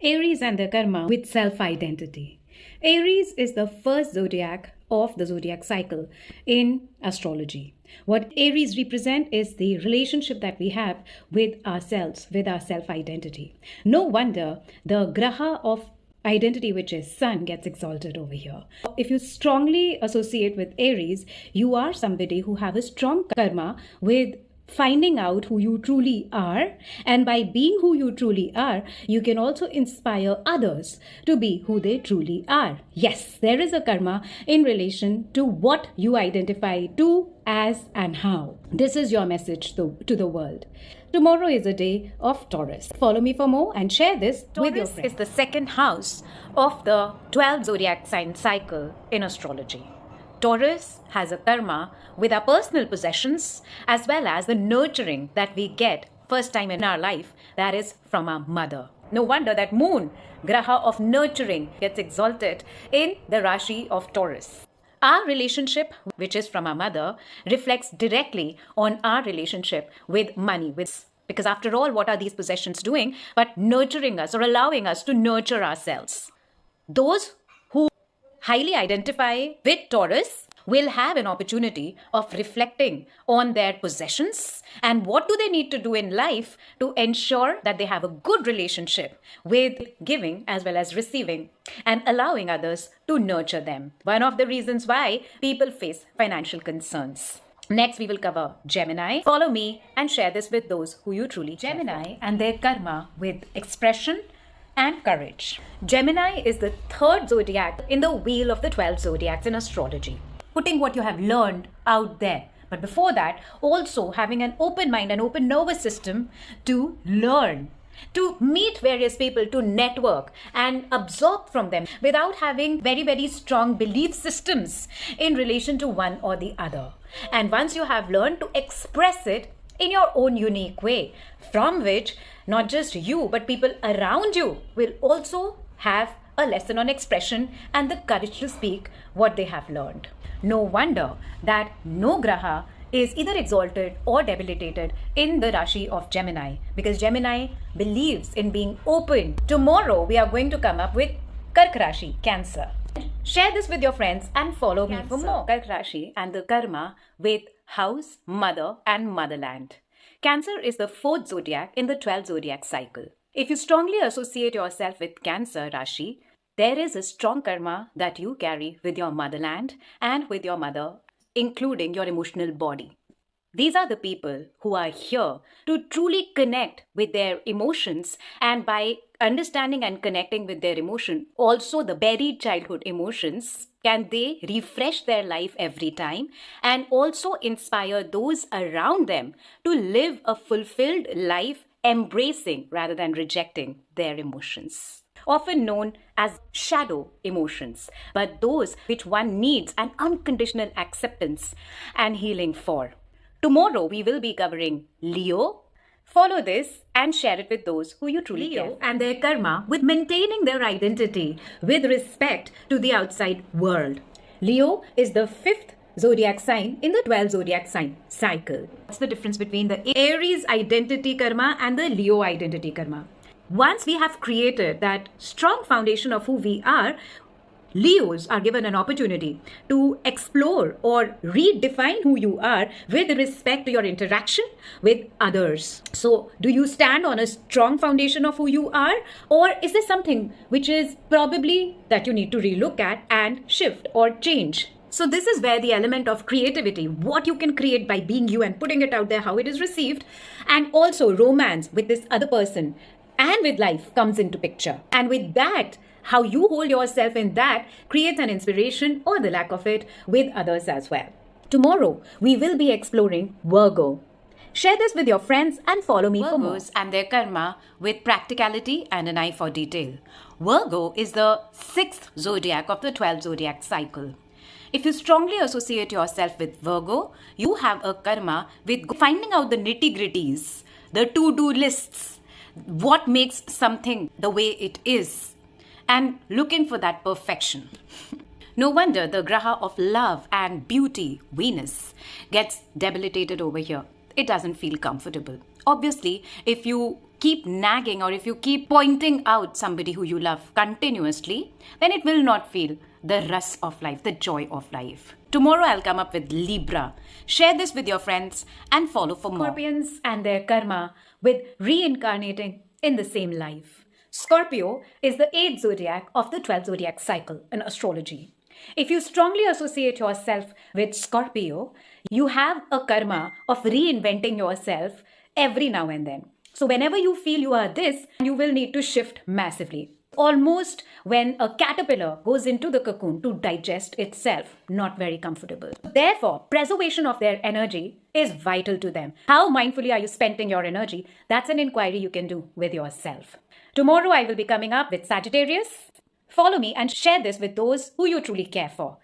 Aries and their karma with self-identity. Aries is the first zodiac of the zodiac cycle in astrology. What Aries represent is the relationship that we have with ourselves, with our self-identity. No wonder the graha of identity, which is sun, gets exalted over here. If you strongly associate with Aries, you are somebody who have a strong karma with finding out who you truly are, and by being who you truly are, you can also inspire others to be who they truly are. Yes, there is a karma in relation to what you identify to, as, and how. This is your message to the world. Tomorrow is a day of Taurus. Follow me for more and share this with your friends. Taurus is the second house of the 12 zodiac sign cycle in astrology. Taurus has a karma with our personal possessions as well as the nurturing that we get first time in our life, that is from our mother. No wonder that moon, graha of nurturing, gets exalted in the Rashi of Taurus. Our relationship, which is from our mother, reflects directly on our relationship with money. Because after all, what are these possessions doing but nurturing us or allowing us to nurture ourselves? Those who highly identify with Taurus will have an opportunity of reflecting on their possessions and what do they need to do in life to ensure that they have a good relationship with giving as well as receiving and allowing others to nurture them. One of the reasons why people face financial concerns. Next, we will cover Gemini. Follow me and share this with those who you truly care. Gemini and their karma with expression and courage. Gemini is the third zodiac in the wheel of the 12 zodiacs in astrology. Putting what you have learned out there. But before that, also having an open mind, an open nervous system to learn, to meet various people, to network and absorb from them without having very, very strong belief systems in relation to one or the other. And once you have learned to express it in your own unique way, from which not just you, but people around you will also have a lesson on expression and the courage to speak what they have learned. No wonder that no graha is either exalted or debilitated in the Rashi of Gemini, because Gemini believes in being open. Tomorrow we are going to come up with Kark Rashi, Cancer. Share this with your friends and follow me for more. Kark Rashi and the karma with house, mother and motherland. Cancer is the fourth zodiac in the 12 zodiac cycle. If you strongly associate yourself with Cancer Rashi, there is a strong karma that you carry with your motherland and with your mother, including your emotional body. These are the people who are here to truly connect with their emotions, and by understanding and connecting with their emotion, also the buried childhood emotions, can they refresh their life every time and also inspire those around them to live a fulfilled life, embracing rather than rejecting their emotions. Often known as shadow emotions, but those which one needs an unconditional acceptance and healing for. Tomorrow we will be covering Leo. Follow this and share it with those who you truly care for. And their karma with maintaining their identity with respect to the outside world. Leo is the fifth zodiac sign in the 12 zodiac sign cycle. What's the difference between the Aries identity karma and the Leo identity karma? Once we have created that strong foundation of who we are, Leos are given an opportunity to explore or redefine who you are with respect to your interaction with others. So, do you stand on a strong foundation of who you are, or is there something which is probably that you need to relook at and shift or change? So this is where the element of creativity, what you can create by being you and putting it out there, how it is received, and also romance with this other person and with life comes into picture. And with that, how you hold yourself in that creates an inspiration or the lack of it with others as well. Tomorrow, we will be exploring Virgo. Share this with your friends and follow me for more. And their karma with practicality and an eye for detail. Virgo is the sixth zodiac of the 12 zodiac cycle. If you strongly associate yourself with Virgo, you have a karma with finding out the nitty-gritties, the to-do lists, what makes something the way it is, and looking for that perfection. No wonder the graha of love and beauty, Venus, gets debilitated over here. it doesn't feel comfortable. Obviously, if you keep nagging or if you keep pointing out somebody who you love continuously, then it will not feel the rush of life, the joy of life. Tomorrow I'll come up with Libra. Share this with your friends and follow for more. Scorpions and their karma with reincarnating in the same life. Scorpio is the 8th zodiac of the 12th zodiac cycle in astrology. If you strongly associate yourself with Scorpio, you have a karma of reinventing yourself every now and then. So whenever you feel you are this, you will need to shift massively. Almost when a caterpillar goes into the cocoon to digest itself, not very comfortable. Therefore, preservation of their energy is vital to them. How mindfully are you spending your energy? That's an inquiry you can do with yourself. Tomorrow I will be coming up with Sagittarius. Follow me and share this with those who you truly care for.